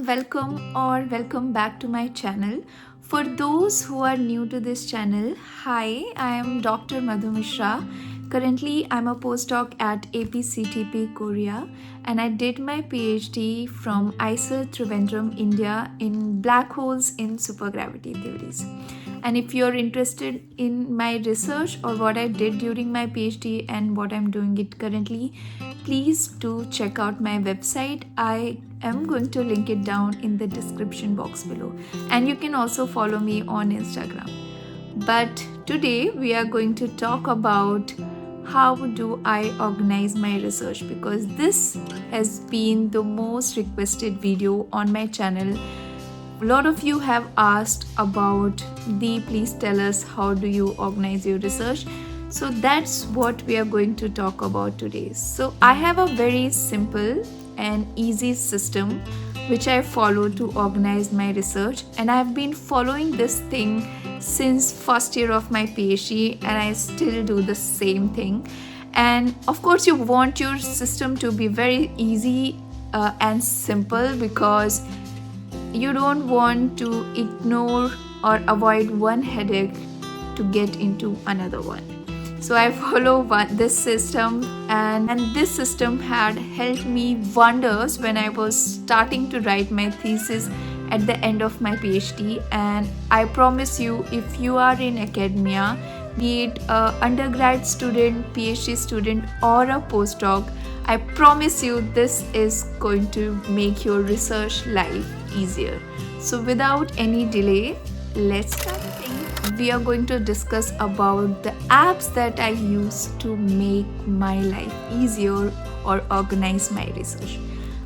welcome back to my channel. For those who are new to this channel, hi, I am Dr. Madhu Mishra. Currently, I'm a postdoc at APCTP Korea and I did my PhD from IISER Trivandrum, India in black holes in supergravity theories. And if you're interested in my research or what I did during my PhD and what I'm doing it currently, please do check out my website. I am going to link it down in the description box below. And you can also follow me on Instagram. But today we are going to talk about how do I organize my research, because this has been the most requested video on my channel. A lot of you have asked about please tell us how do you organize your research. So that's what we are going to talk about today. So I have a very simple and easy system which I follow to organize my research, and I have been following this thing since first year of my PhD and I still do the same thing. And of course you want your system to be very easy and simple, because you don't want to ignore or avoid one headache to get into another one. So I follow this system, and this system had helped me wonders when I was starting to write my thesis at the end of my PhD. And I promise you, if you are in academia, be it an undergrad student, PhD student or a postdoc, I promise you this is going to make your research life easier. So without any delay, let's start. We are going to discuss about the apps that I use to make my life easier or organize my research.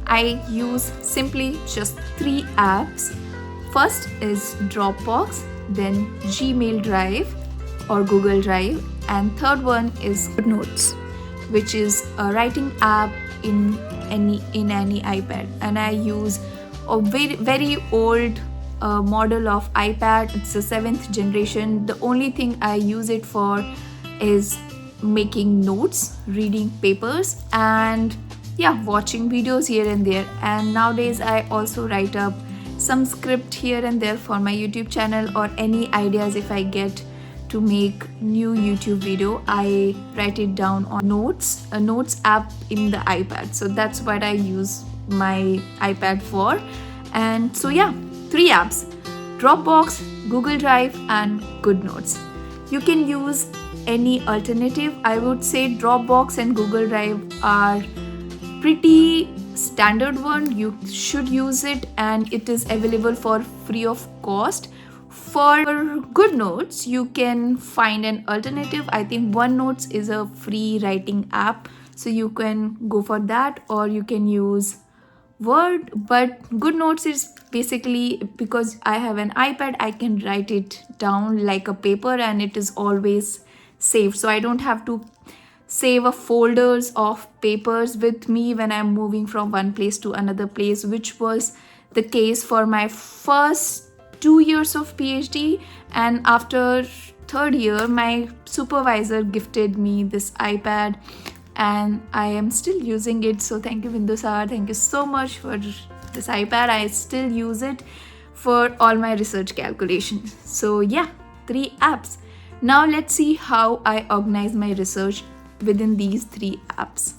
I use simply just 3 apps. First is Dropbox, then Gmail Drive or Google Drive, and third one is Notes, which is a writing app in any iPad. And I use a very old model of iPad. It's the 7th generation. The only thing I use it for is making notes, reading papers, and watching videos here and there. And nowadays I also write up some script here and there for my YouTube channel, or any ideas if I get to make new YouTube video, I write it down on Notes, a Notes app in the iPad. So that's what I use my iPad for. And so 3 apps: Dropbox, Google Drive and GoodNotes. You can use any alternative. I would say Dropbox and Google Drive are pretty standard one. You should use it, and it is available for free of cost. For GoodNotes, you can find an alternative. I think OneNotes is a free writing app, so you can go for that, or you can use Word. But GoodNotes is basically, because I have an iPad, I can write it down like a paper and it is always saved. So I don't have to save a folders of papers with me when I'm moving from one place to another place, which was the case for my first 2 years of PhD. And after 3rd year, my supervisor gifted me this iPad, and I am still using it. So thank you, Bindu sir. Thank you so much for this iPad. I still use it for all my research calculations. So 3 apps. Now let's see how I organize my research within these 3 apps.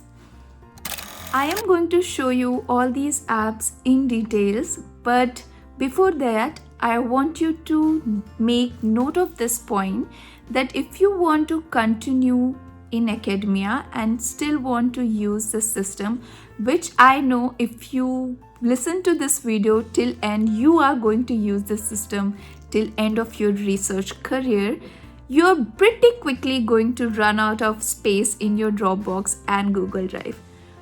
I am going to show you all these apps in details, but before that, I want you to make note of this point, that if you want to continue in academia and still want to use the system, which I know if you listen to this video till end, you are going to use the system till end of your research career, you're pretty quickly going to run out of space in your Dropbox and Google Drive.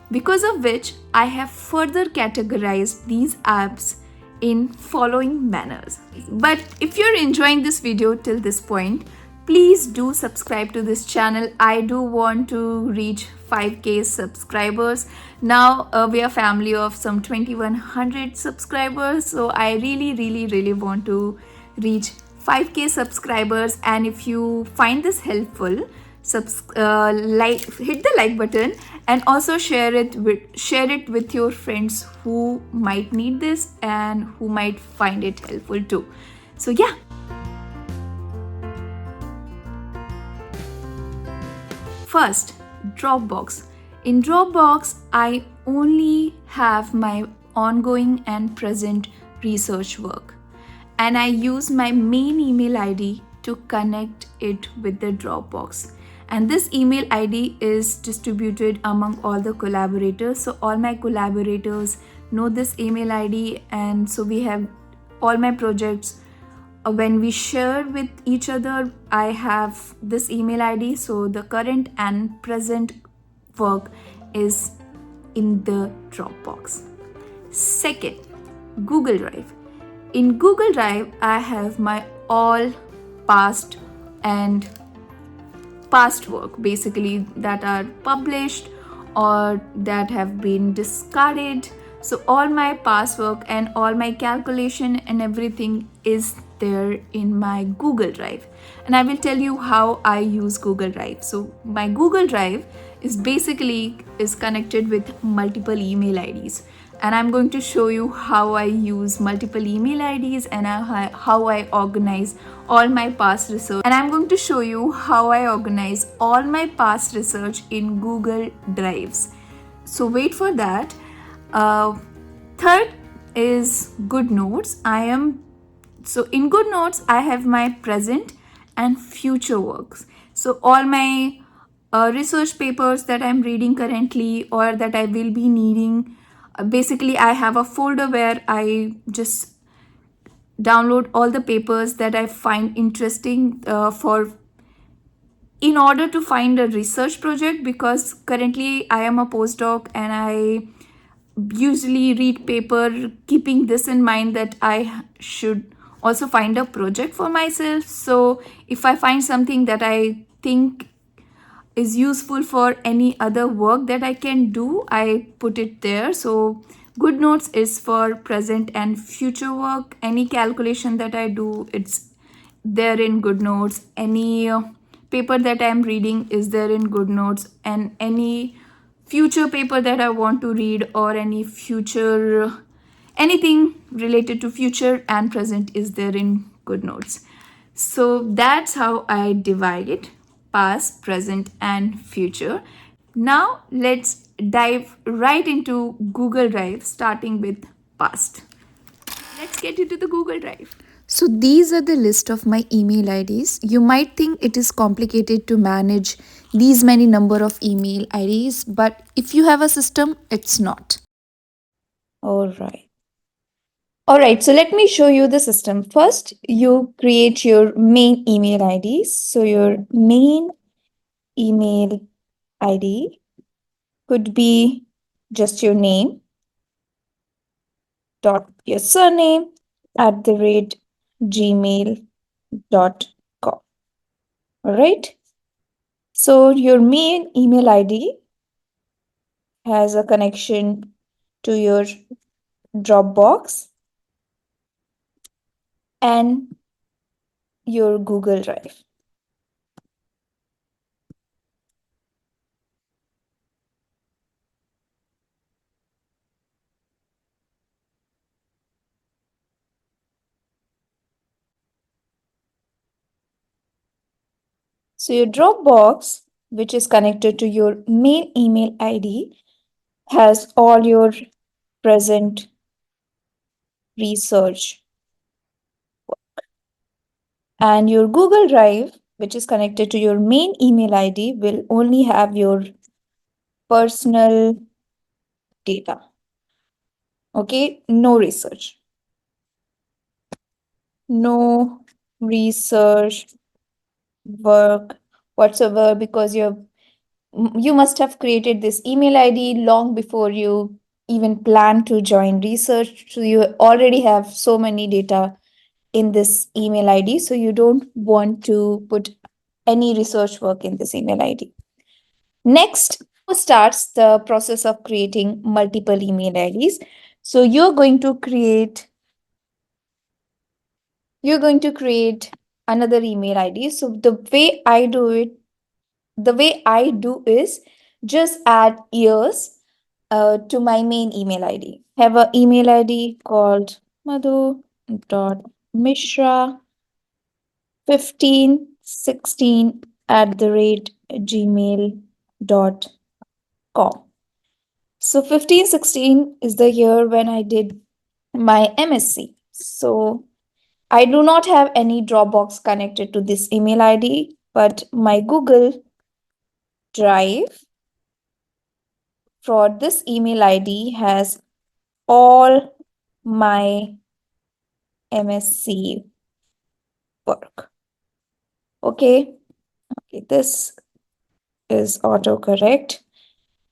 Because of which, I have further categorized these apps in following manners. But if you're enjoying this video till this point, please do subscribe to this channel. I do want to reach 5k subscribers. Now we are a family of some 2100 subscribers. So I really want to reach 5k subscribers. And if you find this helpful, hit the like button, and also share it with your friends who might need this and who might find it helpful too. So yeah. First, Dropbox. In Dropbox, I only have my ongoing and present research work, and I use my main email ID to connect it with the Dropbox. And this email ID is distributed among all the collaborators. So all my collaborators know this email ID, and so we have all my projects. When we share with each other, I have this email ID, so the current and present work is in the Dropbox. Second, Google Drive. In Google Drive, I have my all past work, basically, that are published or that have been discarded. So all my past work and all my calculation and everything is there in my Google Drive. And I will tell you how I use Google Drive. So my Google Drive is connected with multiple email IDs. And I'm going to show you how I use multiple email IDs and how I organize all my past research. And I'm going to show you how I organize all my past research in Google Drives. So wait for that. Third is GoodNotes. So in GoodNotes, I have my present and future works. So all my research papers that I'm reading currently or that I will be needing, basically I have a folder where I just download all the papers that I find interesting in order to find a research project, because currently I am a postdoc and I usually read paper keeping this in mind that I should also find a project for myself. So if I find something that I think is useful for any other work that I can do, I put it there. So GoodNotes is for present and future work. Any calculation that I do, it's there in GoodNotes. Any paper that I'm reading is there in GoodNotes, and any future paper that I want to read or anything related to future and present is there in GoodNotes. So that's how I divide it: past, present, and future. Now let's dive right into Google Drive, starting with past. Let's get into the Google Drive. So these are the list of my email IDs. You might think it is complicated to manage these many number of email IDs, but if you have a system, it's not. All right, so let me show you the system. First, you create your main email IDs. So your main email ID could be just your name dot your surname at the rate gmail.com. All right. So your main email ID has a connection to your Dropbox and your Google Drive. So your Dropbox, which is connected to your main email ID, has all your present research. And your Google Drive, which is connected to your main email ID, will only have your personal data. Okay, no research. No research work whatsoever, because you must have created this email ID long before you even plan to join research. So you already have so many data in this email ID. So you don't want to put any research work in this email ID. Next starts the process of creating multiple email IDs. So you're going to create another email ID. So the way I do it the way I do is just add years to my main email ID. Have an email ID called madhu.mishra 1516 at the rate gmail.com. So 1516 is the year when I did my MSc. So I do not have any Dropbox connected to this email ID, but my Google Drive for this email ID has all my MSc work. Okay, okay, this is autocorrect.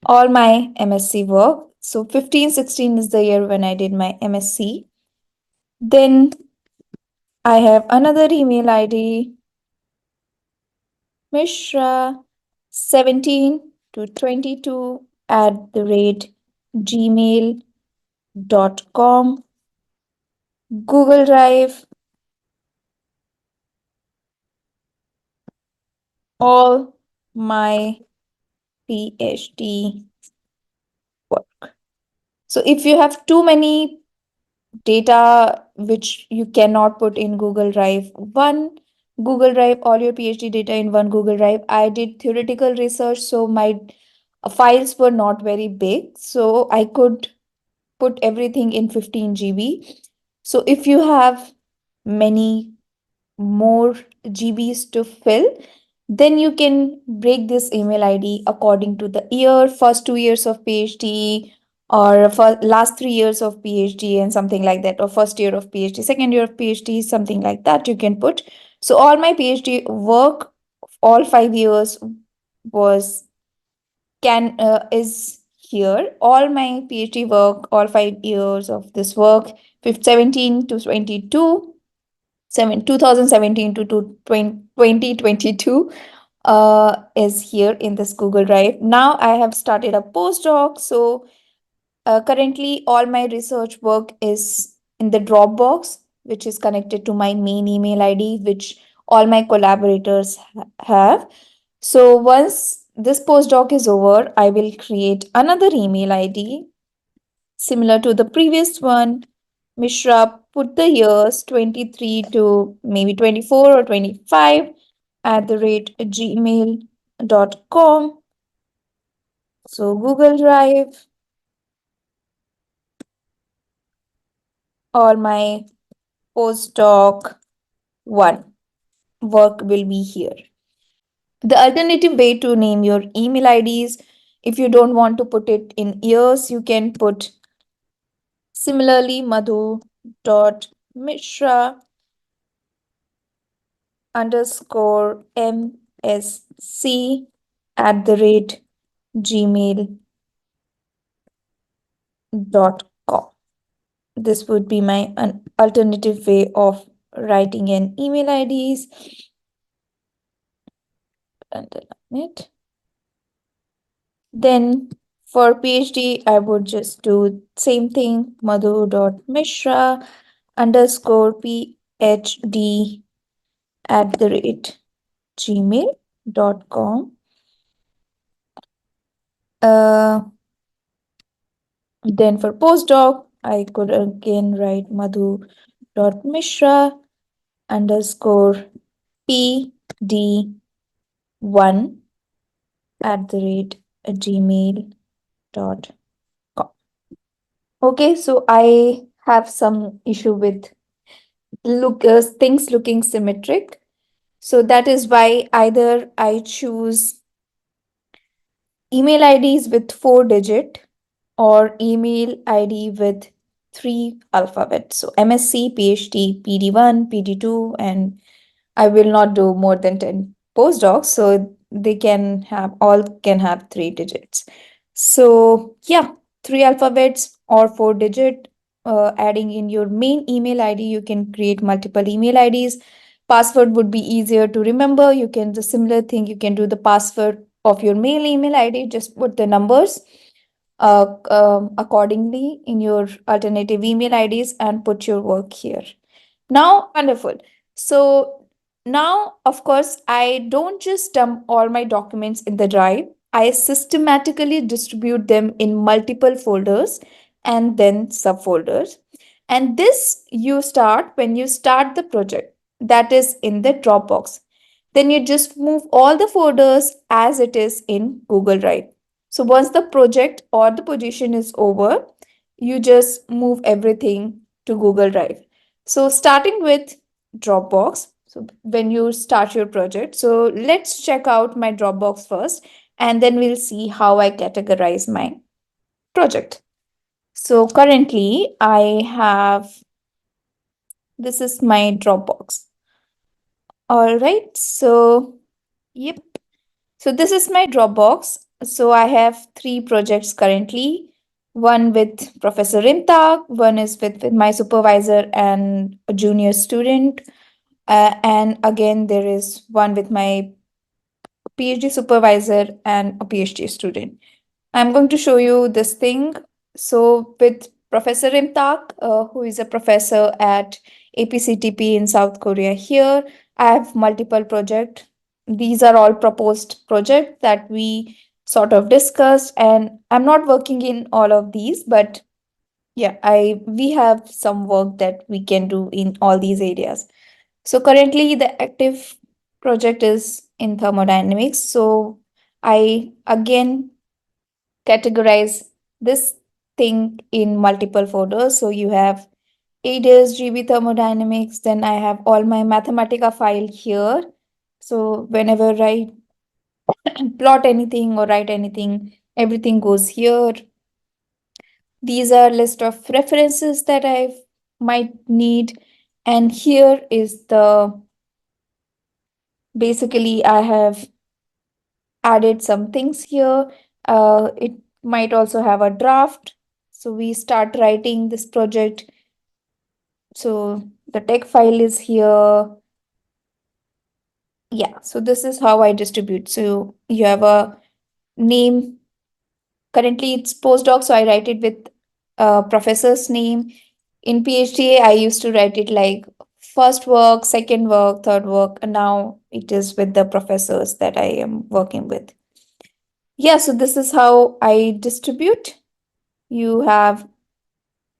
All my MSc work. So 1516 is the year when I did my MSc. Then I have another email ID, Mishra 17 to 22 at the rate gmail.com. Google Drive, all my PhD work. So if you have too many data which you cannot put in Google Drive, one Google Drive, all your PhD data in one Google Drive. I did theoretical research, so my files were not very big, so I could put everything in 15 GB. So if you have many more GBs to fill, then you can break this email ID according to the year, first 2 years of PhD, or for last 3 years of PhD, and something like that, or first year of PhD, second year of PhD, something like that you can put. So all my PhD work, all 5 years was can is here. All my PhD work, all 5 years of this work, 17 to 22, 2017 to 2022 is here in this Google Drive. Now I have started a postdoc. So currently all my research work is in the Dropbox, which is connected to my main email ID, which all my collaborators have. So once this postdoc is over, I will create another email ID similar to the previous one. Mishra, put the years 23 to maybe 24 or 25 at the rate gmail.com. So Google Drive, or my postdoc one work will be here. The alternative way to name your email IDs, if you don't want to put it in years, you can put similarly madhu.mishra underscore MSc at the rate gmail.com. This would be my alternative way of writing an email IDs. It. Then for PhD, I would just do same thing, madhu.mishra underscore PhD at the rate gmail.com. Then for postdoc, I could again write madhu.mishra underscore PD1 at the rate gmail.com. Okay, so I have some issue with things looking symmetric. So that is why either I choose email IDs with 4 digit or email ID with 3 alphabets. So MSc, PhD, PD1, PD2, and I will not do more than 10 postdocs. So they can have 3 digits. So yeah, 3 alphabets or 4 digit. Adding in your main email ID, you can create multiple email IDs. Password would be easier to remember. You can the similar thing. You can do the password of your mail email ID. Just put the numbers accordingly in your alternative email IDs and put your work here. Now, wonderful. So Now, of course, I don't just dump all my documents in the drive. I systematically distribute them in multiple folders and then subfolders. And this you start when you start the project, that is in the Dropbox. Then you just move all the folders as it is in Google Drive. So once the project or the position is over, you just move everything to Google Drive. So starting with Dropbox. So when you start your project, so let's check out my Dropbox first, and then we'll see how I categorize my project. So currently I have, this is my Dropbox. All right. So, yep. So this is my Dropbox. So I have three projects currently. One with Professor Rimtak, one is with my supervisor and a junior student. And again, there is one with my PhD supervisor and a PhD student. I'm going to show you this thing. So with Professor Imtak, who is a professor at APCTP in South Korea here, I have multiple projects. These are all proposed projects that we sort of discussed, and I'm not working in all of these, but yeah, I we have some work that we can do in all these areas. So currently the active project is in thermodynamics. So I again categorize this thing in multiple folders. So you have ADAS, GB thermodynamics, then I have all my Mathematica file here. So whenever I plot anything or write anything, everything goes here. These are list of references that I might need. And here is the, basically I have added some things here. It might also have a draft. So we start writing this project. So the text file is here. Yeah, so this is how I distribute. So you have a name. Currently it's postdoc, so I write it with a professor's name. In PhD, I used to write it like first work, second work, third work, and now it is with the professors that I am working with. Yeah, so this is how I distribute. You have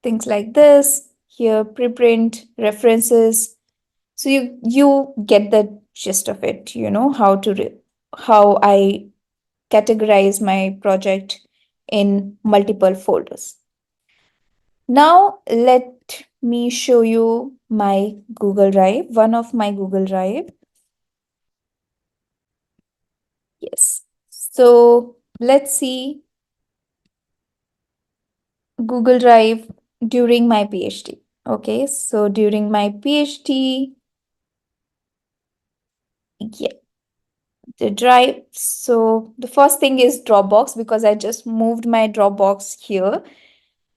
things like this here, preprint, references. So you get the gist of it, how I categorize my project in multiple folders. Now let me show you my Google Drive, one of my Google Drive. Yes. So let's see Google Drive during my PhD. Okay, so during my PhD, yeah, the drive. So the first thing is Dropbox because I just moved my Dropbox here.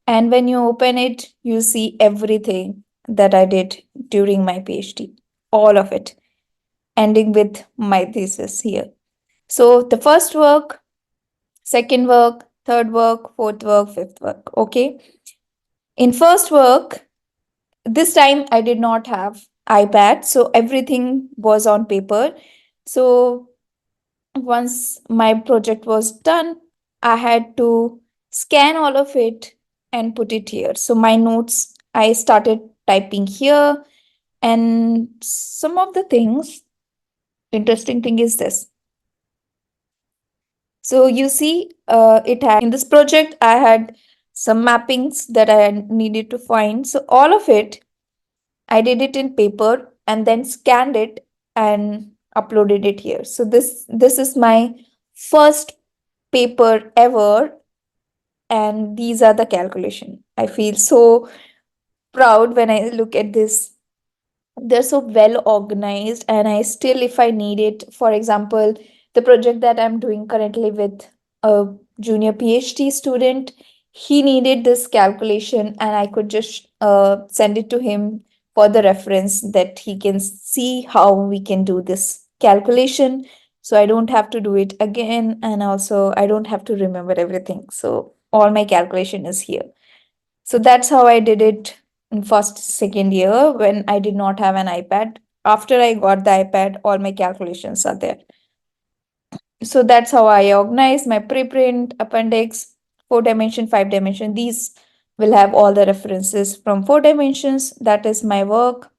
And when you open it, you see everything that I did during my PhD, all of it, ending with my thesis here. So the first work, second work, third work, fourth work, fifth work. Okay. In first work, this time I did not have iPad, so everything was on paper. So once my project was done, I had to scan all of it and put it here. So my notes, I started typing here, and some of the things, interesting thing is this. So you see, it had in this project, I had some mappings that I needed to find. So all of it, I did it in paper and then scanned it and uploaded it here. So this is my first paper ever, and these are the calculation. I feel so proud when I look at this. They're so well organized, and I still, if I need it, for example, the project that I'm doing currently with a junior PhD student, he needed this calculation, and I could just send it to him for the reference that he can see how we can do this calculation. So I don't have to do it again, and also I don't have to remember everything. So all my calculation is here. So that's how I did it in first, second year when I did not have an iPad. after I got the iPad, all my calculations are there. So that's how I organize my preprint, appendix, 4 dimension, 5 dimension. These will have all the references from 4 dimensions, that is my work,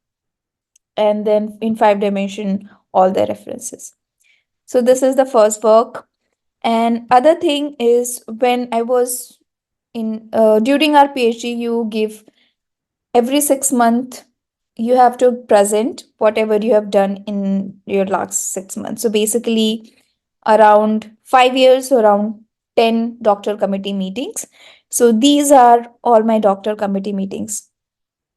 and then in 5 dimension, all the references. So this is the first work. And other thing is, when I was in during our PhD, you give every 6 months you have to present whatever you have done in your last 6 months. So basically, around 5 years, around 10 doctor committee meetings. So these are all my doctor committee meetings.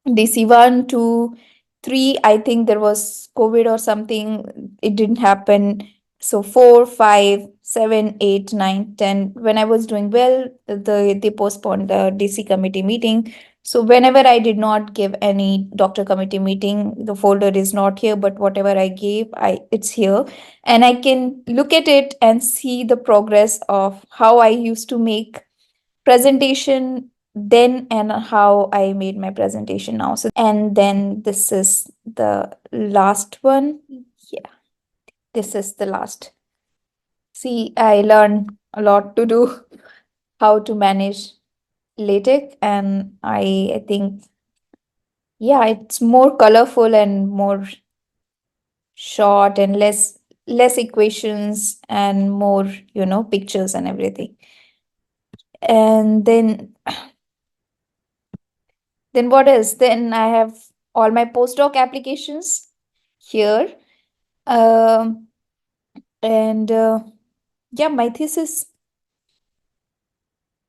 DC 1, 2, 3. I think there was COVID or something. It didn't happen. So 4, 5, 7, 8, 9, 10. When I was doing well, they postponed the DC committee meeting. So whenever I did not give any doctor committee meeting, the folder is not here, but whatever I gave, it's here. And I can look at it and see the progress of how I used to make presentation then and how I made my presentation now. So, and then this is the last one. Yeah, this is the last. See, I learned a lot to do how to manage LaTeX, and I think, yeah, it's more colorful and more short and less equations and more, pictures and everything. And then what else? Then I have all my postdoc applications here. Um, and yeah,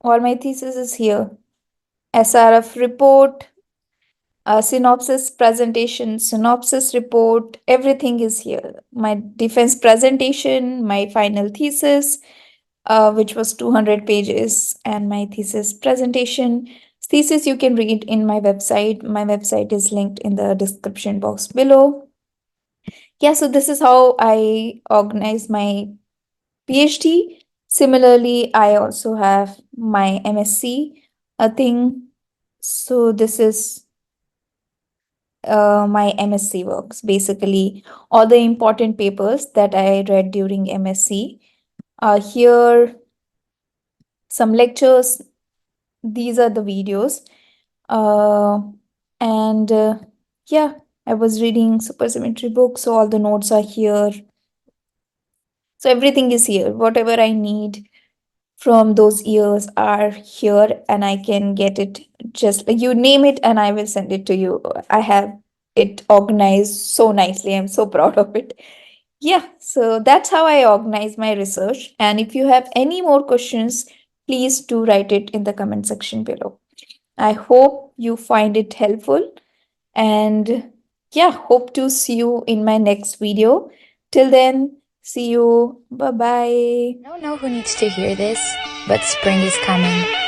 all my thesis is here. SRF report, synopsis presentation, synopsis report, everything is here. My defense presentation, my final thesis, which was 200 pages, and my thesis presentation. Thesis you can read in my website. My website is linked in the description box below. Yeah, so this is how I organize my PhD. Similarly, I also have my MSc thing. So this is my MSc works. Basically, all the important papers that I read during MSc. Here, some lectures. These are the videos. Uh, and yeah, I was reading supersymmetry books, so all the notes are here. So everything is here. Whatever I need from those years are here, and I can get it. Just you name it and I will send it to you. I have it organized so nicely. I'm so proud of it. Yeah, so that's how I organize my research. And if you have any more questions, please do write it in the comment section below. I hope you find it helpful, and yeah, hope to see you in my next video. Till then, see you. Bye bye. I don't know who needs to hear this, but spring is coming.